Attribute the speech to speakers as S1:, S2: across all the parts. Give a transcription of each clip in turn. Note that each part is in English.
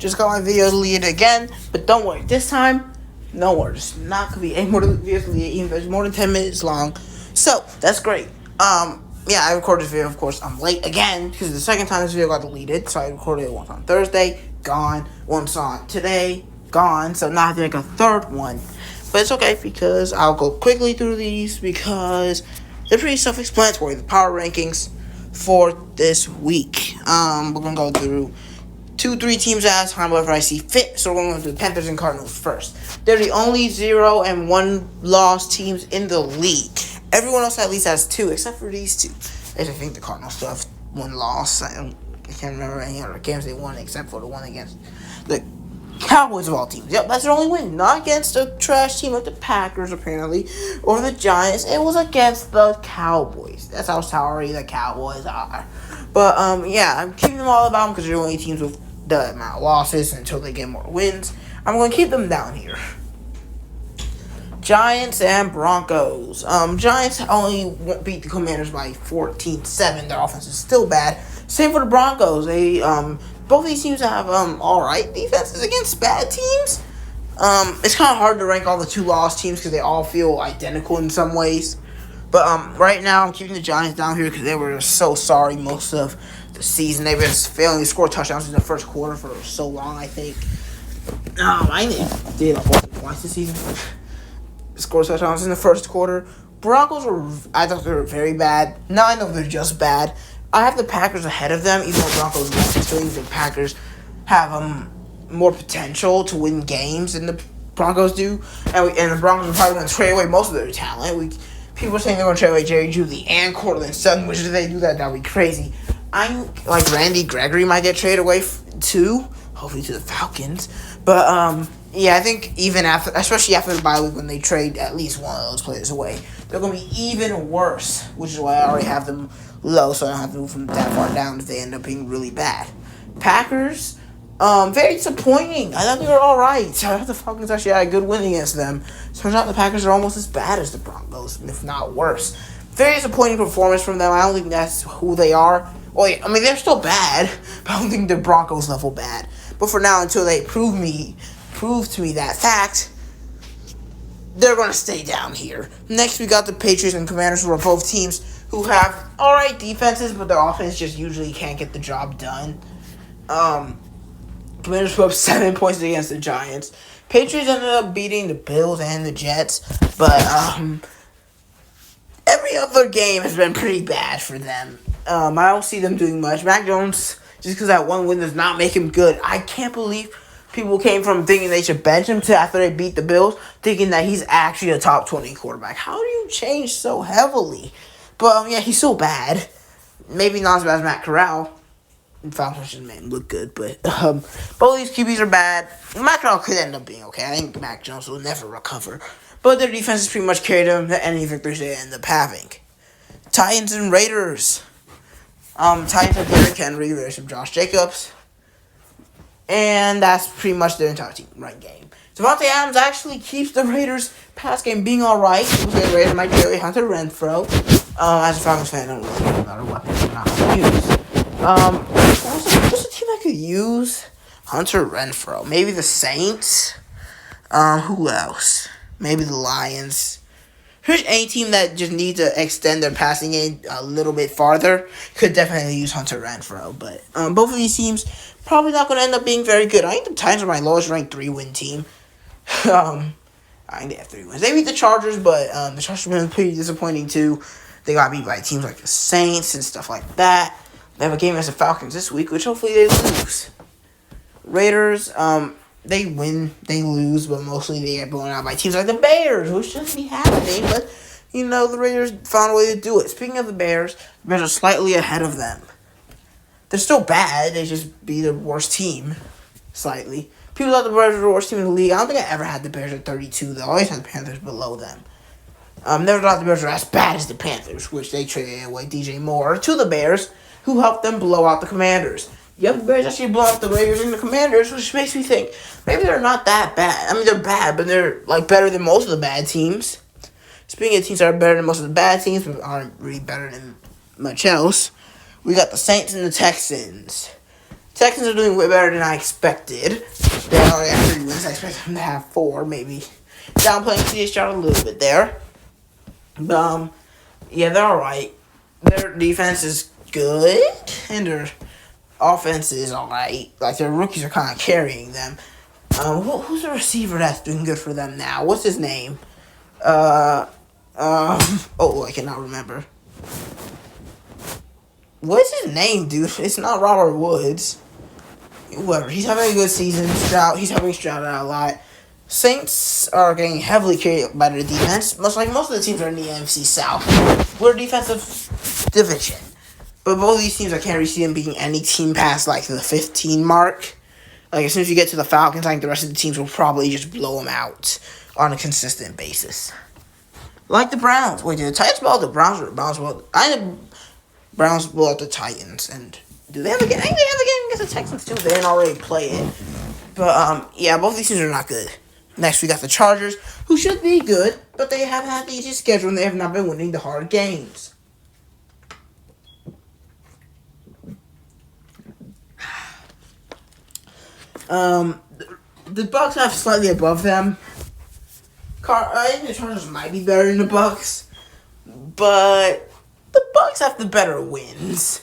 S1: Just got my video deleted again, but don't worry. This time, no worries. Not gonna be any more videos deleted, even if it's more than 10 minutes long. So that's great. Yeah, I recorded this video. Of course, I'm late again because the second time this video got deleted. So I recorded it once on Thursday, gone. Once on today, gone. So now I have to make a third one. But it's okay because I'll go quickly through these because they're pretty self-explanatory. The power rankings for this week. We're gonna go through 2-3 teams at a time, whatever I see fit. So we're going to do the Panthers and Cardinals first. They're the only 0-1 loss teams in the league. Everyone else at least has 2, except for these 2. I think the Cardinals still have 1 loss. I can't remember any other games they won except for the one against the Cowboys of all teams. Yep, that's their only win. Not against a trash team like the Packers, apparently, or the Giants. It was against the Cowboys. That's how sorry the Cowboys are. But, yeah, I'm keeping them all about them because they're the only teams with the amount of losses until they get more wins. I'm going to keep them down here. Giants and Broncos. Giants only beat the Commanders by 14-7. Their offense is still bad. Same for the Broncos. They both these teams have alright defenses against bad teams. It's kind of hard to rank all the 2-loss teams because they all feel identical in some ways. But right now I'm keeping the Giants down here because they were so sorry most of the season. They've been failing to score touchdowns in the first quarter for so long, I think. I did twice this season. Score touchdowns in the first quarter. Broncos I thought they were very bad. Now I know they're just bad. I have the Packers ahead of them, even though Broncos won. I still think the Packers have more potential to win games than the Broncos do. And the Broncos are probably going to trade away most of their talent. People are saying they're going to trade away Jerry Jeudy and Courtland Sutton, which if they do that would be crazy. I'm like Randy Gregory might get traded away too, hopefully to the Falcons. But yeah, I think even after, especially after the bye week when they trade at least one of those players away, they're going to be even worse, which is why I already have them low, so I don't have to move them that far down if they end up being really bad. Packers, very disappointing. I thought they were all right. I thought the Falcons actually had a good win against them. Turns out the Packers are almost as bad as the Broncos, if not worse. Very disappointing performance from them. I don't think that's who they are. Well, yeah, I mean, they're still bad, but I don't think the Broncos level bad. But for now, until they prove to me that fact, they're going to stay down here. Next, we got the Patriots and Commanders, who are both teams who have alright defenses, but their offense just usually can't get the job done. Commanders put up 7 points against the Giants. Patriots ended up beating the Bills and the Jets, but every other game has been pretty bad for them. I don't see them doing much. Mac Jones, just because that one win does not make him good. I can't believe people came from thinking they should bench him to after they beat the Bills, thinking that he's actually a top 20 quarterback. How do you change so heavily? But, yeah, he's so bad. Maybe not as bad as Matt Corral. Falcons just made him look good, but both these QBs are bad. Matt Corral could end up being okay. I think Mac Jones will never recover. But their defense has pretty much carried them to any victories they end up having. Titans and Raiders. Titans have Derrick Henry, Raiders have Josh Jacobs. And that's pretty much their entire team, right game. Davante Adams actually keeps the Raiders' pass game being alright. The Raiders might carry Hunter Renfrow. As a Falcons fan, I don't really care about a weapon they're not going to use. What's a team I could use? Hunter Renfrow. Maybe the Saints. Who else? Maybe the Lions. Here's any team that just needs to extend their passing game a little bit farther. Could definitely use Hunter Renfrow. But both of these teams probably not going to end up being very good. I think the Titans are my lowest ranked 3-win team. I think they have 3 wins. They beat the Chargers, but the Chargers have been pretty disappointing too. They got beat by teams like the Saints and stuff like that. They have a game against the Falcons this week, which hopefully they lose. Raiders, they win, they lose, but mostly they get blown out by teams like the Bears, which shouldn't be happening, but, the Raiders found a way to do it. Speaking of the Bears are slightly ahead of them. They're still bad, they just be the worst team, slightly. People thought the Bears were the worst team in the league. I don't think I ever had the Bears at 32, though. I always had the Panthers below them. Never thought the Bears were as bad as the Panthers, which they traded away DJ Moore to the Bears, who helped them blow out the Commanders. Yep, the Bears actually blow out the Raiders and the Commanders, which makes me think maybe they're not that bad. I mean, they're bad, but they're better than most of the bad teams. Speaking of teams that are better than most of the bad teams, but aren't really better than much else, we got the Saints and the Texans. Texans are doing way better than I expected. They already have 3 wins. I expected them to have 4, maybe. Downplaying C.J. Stroud a little bit there. But, yeah, they're alright. Their defense is good, and their offense is alright. Like, their rookies are kind of carrying them. Who's the receiver that's doing good for them now? What's his name? I cannot remember. What's his name, dude? It's not Robert Woods. Whoever. He's having a good season. He's helping Stroud out a lot. Saints are getting heavily carried by their defense. Most of the teams are in the NFC South. We're a defensive division. But both of these teams, I can't really see them beating any team past, like, the 15 mark. Like, as soon as you get to the Falcons, I think the rest of the teams will probably just blow them out on a consistent basis. Like the Browns. Wait, did the Titans blow out the Browns or the Browns blow out? I think the Browns blow out the Titans. And do they have a game? I think they have a game against the Texans, too. They didn't already play it. But, yeah, both these teams are not good. Next, we got the Chargers, who should be good, but they haven't had the easy schedule, and they have not been winning the hard games. The Bucks have slightly above them. I think the Chargers might be better than the Bucks, but the Bucks have the better wins.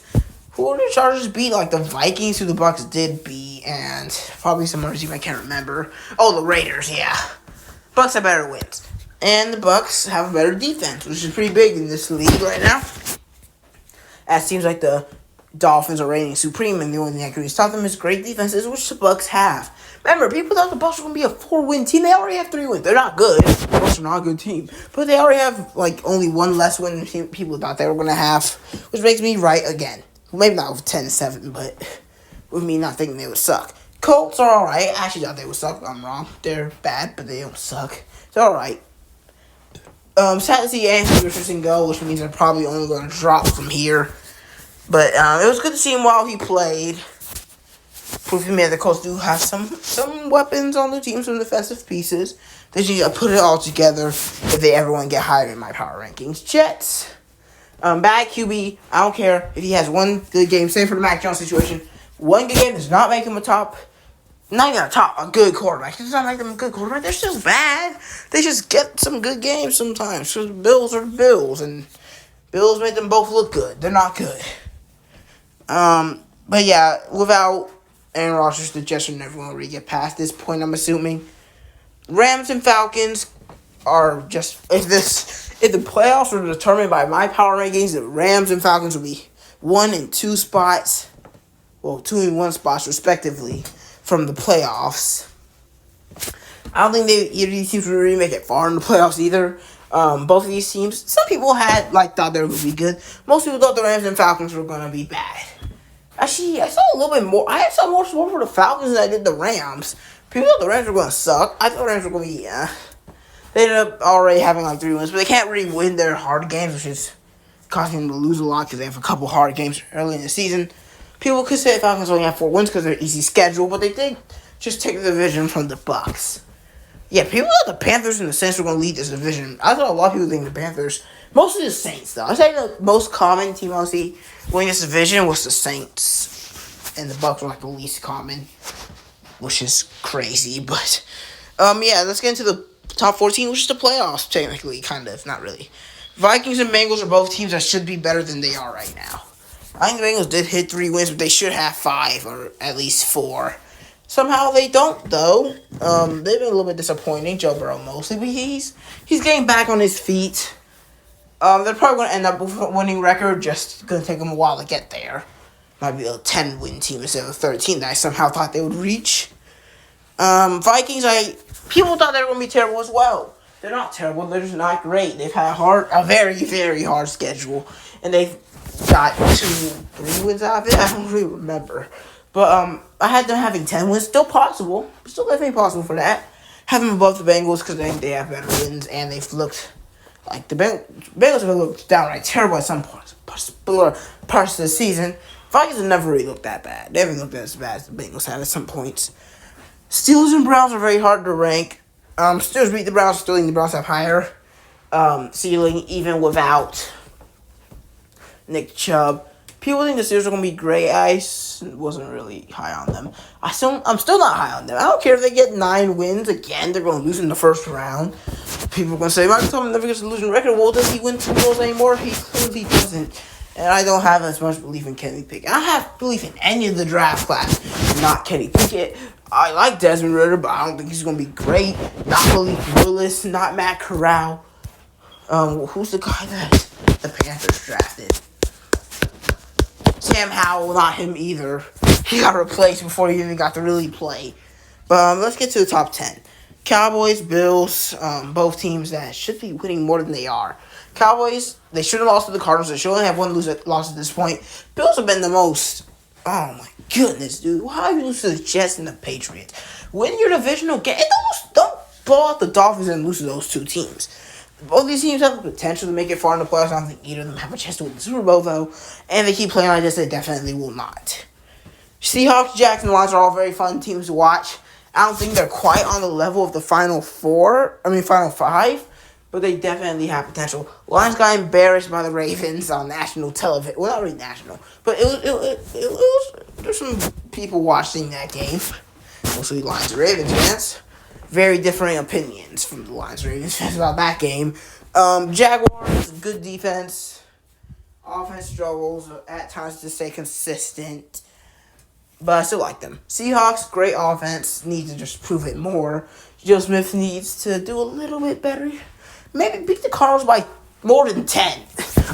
S1: Who did the Chargers beat? Like the Vikings, who the Bucks did beat, and probably some other team I can't remember. Oh, the Raiders, yeah. Bucks have better wins, and the Bucks have a better defense, which is pretty big in this league right now. As seems like the Dolphins are reigning supreme, and the only thing I can really stop them is great defenses, which the Bucks have. Remember, people thought the Bucks were going to be a 4-win team. They already have 3 wins. They're not good. The Bucks are not a good team. But they already have, like, only 1 less win than people thought they were going to have, which makes me right again. Maybe not with 10-7, but with me not thinking they would suck. Colts are alright. I actually thought they would suck. I'm wrong. They're bad, but they don't suck. They're alright. Sad to see Anthony Richardson go, which means they're probably only going to drop from here. But it was good to see him while he played. Proving me that the Colts do have some weapons on the team, some defensive pieces. They just need to put it all together if they ever want to get higher in my power rankings. Jets. Bad QB. I don't care if he has 1 good game. Same for the Mac Jones situation. 1 good game does not make him a good quarterback. It does not make them a good quarterback. They're still bad. They just get some good games sometimes. So the Bills are the Bills, and Bills make them both look good. They're not good. But yeah, without Aaron Rodgers, the Jets are never going to really get past this point, I'm assuming. Rams and Falcons are just... If the playoffs were determined by my power rankings, the Rams and Falcons would be 1 and 2 spots. Well, 2 and 1 spots, respectively, from the playoffs. I don't think either of these teams would really make it far in the playoffs either. Both of these teams, some people thought they were going to be good. Most people thought the Rams and Falcons were going to be bad. Actually, I saw a little bit more. I saw more support for the Falcons than I did the Rams. People thought the Rams were going to suck. I thought the Rams were going to be, They ended up already having like 3 wins, but they can't really win their hard games, which is causing them to lose a lot because they have a couple hard games early in the season. People could say the Falcons only have 4 wins because of their easy schedule, but they did just take the division from the Bucks. Yeah, people thought the Panthers and the Saints were going to lead this division. I thought a lot of people think the Panthers. Mostly the Saints, though. I say the most common team I see winning this division was the Saints. And the Bucks were like the least common, which is crazy. But, yeah, let's get into the top 14, which is the playoffs, technically, kind of. Not really. Vikings and Bengals are both teams that should be better than they are right now. I think the Bengals did hit 3 wins, but they should have 5 or at least 4. Somehow they don't, though. They've been a little bit disappointing, Joe Burrow mostly, but he's getting back on his feet. They're probably going to end up with a winning record, just going to take them a while to get there. Might be a 10-win team instead of a 13 that I somehow thought they would reach. Vikings, people thought they were going to be terrible as well. They're not terrible, they're just not great. They've had a very, very hard schedule, and they've got 2-3 wins out of it. I don't really remember. But I had them having 10 wins. Still possible. Still definitely possible for that. Have them above the Bengals because I think they have better wins. And they've looked like the Bengals have looked downright terrible at some parts of the season. Vikings have never really looked that bad. They haven't looked as bad as the Bengals have at some points. Steelers and Browns are very hard to rank. Steelers beat the Browns. Still think the Browns have higher ceiling even without Nick Chubb. People think the Steelers are gonna be great. I wasn't really high on them. I'm still not high on them. I don't care if they get 9 wins again. They're gonna lose in the first round. People are gonna say Michael Thomas never gets a losing record. Well, does he win Super Bowls anymore? He clearly doesn't. And I don't have as much belief in Kenny Pickett. I have belief in any of the draft class, not Kenny Pickett. I like Desmond Ridder, but I don't think he's gonna be great. Not Malik Willis, not Matt Corral. Who's the guy that the Panthers drafted? Sam Howell, not him either. He got replaced before he even got to really play. But let's get to the top 10. Cowboys, Bills, both teams that should be winning more than they are. Cowboys, they should have lost to the Cardinals. They should only have one loss at this point. Bills have been the most. Oh my goodness, dude! Why you lose to the Jets and the Patriots? Win your divisional game. Don't blow out the Dolphins and lose to those two teams. Both these teams have the potential to make it far in the playoffs. I don't think either of them have a chance to win the Super Bowl, though. And they keep playing like this, they definitely will not. Seahawks, Jags, and Lions are all very fun teams to watch. I don't think they're quite on the level of the Final 5, but they definitely have potential. Lions got embarrassed by the Ravens on national television. Well, not really national, but it was there's some people watching that game. Mostly Lions and Ravens fans. Very differing opinions from the Lions and Ravens fans about that game. Jaguars, good defense. Offense struggles at times to stay consistent. But I still like them. Seahawks, great offense. Need to just prove it more. Joe Smith needs to do a little bit better. Maybe beat the Cardinals by more than 10.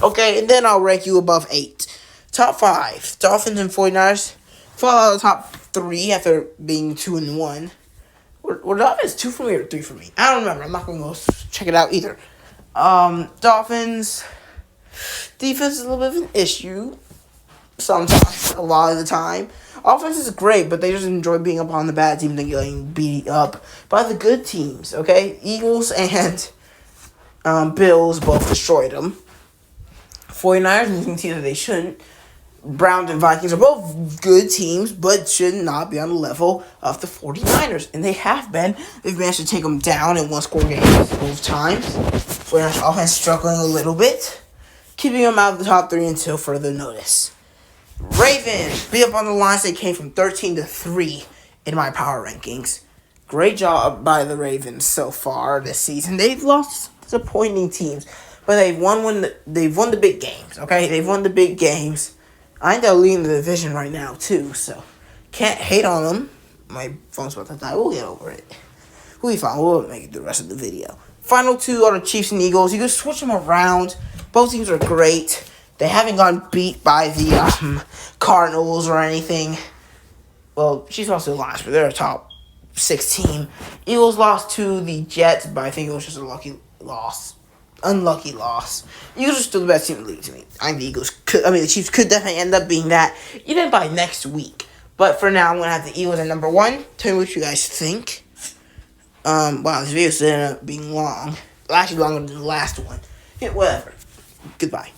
S1: Okay, and then I'll rank you above 8. Top 5. Dolphins and 49ers fall out of the top 3 after being 2-1. Were Dolphins 2 for me or 3 for me? I don't remember. I'm not going to go check it out either. Dolphins. Defense is a little bit of an issue. Sometimes. A lot of the time. Offense is great, but they just enjoy being up on the bad teams and getting beat up by the good teams, okay? Eagles and Bills both destroyed them. 49ers losing teams that they shouldn't. Browns and Vikings are both good teams, but should not be on the level of the 49ers. And they have been. They've managed to take them down in one-score games both times. 49ers offense struggling a little bit, keeping them out of the top 3 until further notice. Ravens beat up on the Lions. They came from 13-3 in my power rankings. Great job by the Ravens so far this season. They've lost disappointing teams, but they've won the big games. Okay, they've won the big games. I think they're leading the division right now too, so can't hate on them. My phone's about to die. We'll get over it. We'll be fine. We'll make it the rest of the video. Final 2 are the Chiefs and Eagles. You can switch them around. Both teams are great. They haven't gotten beat by the Cardinals or anything. Well, Chiefs lost to the Lions, but they're a top 6 team. Eagles lost to the Jets, but I think it was just a unlucky loss. Eagles are still the best team in the league to me. I think the Chiefs could definitely end up being that, even by next week. But for now, I'm going to have the Eagles at number 1. Tell me what you guys think. Wow, this video ended up being long. Actually, longer than the last one. Yeah, whatever. Goodbye.